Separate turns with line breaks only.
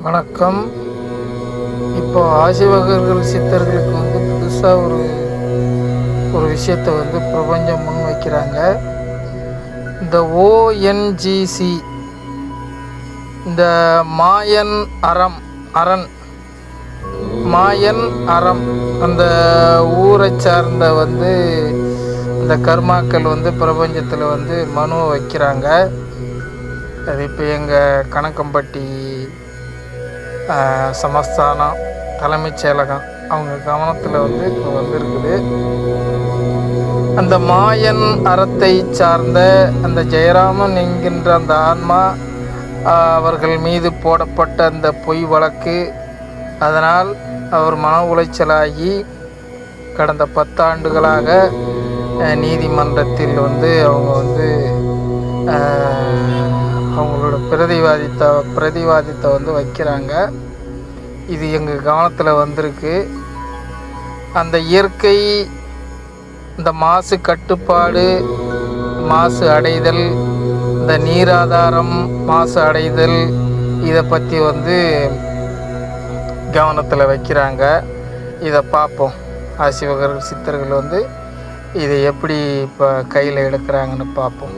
வணக்கம். இப்போ ஆசிவகர்கள் சித்தர்களுக்கு புதுசாக ஒரு விஷயத்தை பிரபஞ்சம் முன் வைக்கிறாங்க. இந்த ஓஎன்ஜிசி, இந்த மாயன் அரண் மாயன் அறம், அந்த ஊரை சார்ந்த இந்த கர்மாக்கள் பிரபஞ்சத்தில் மனுவை வைக்கிறாங்க. அது இப்போ எங்கள் கணக்கம்பட்டி சமஸ்தானம் தலைமைச் செயலகம் அவங்க கவனத்தில் இப்போ வந்திருக்குது. அந்த மாயன் அறத்தை சார்ந்த அந்த ஜெயராமன் என்கின்ற அந்த ஆன்மா அவர்கள் மீது போடப்பட்ட அந்த பொய் வழக்கு, அதனால் அவர் மன உளைச்சலாகி கடந்த 10 ஆண்டுகளாக நீதிமன்றத்தில் அவங்க அவங்களோட பிரதிவாதித்தை வைக்கிறாங்க. இது எங்கள் கவனத்தில் வந்திருக்கு. அந்த இயற்கை, இந்த மாசு கட்டுப்பாடு, மாசு அடைதல், இந்த நீராதாரம் மாசு அடைதல், இதை பற்றி கவனத்தில் வைக்கிறாங்க. இதை பார்ப்போம். ஆசிவகர்கள் சித்தர்கள் இதை எப்படி இப்போ கையில் எடுக்கிறாங்கன்னு பார்ப்போம்.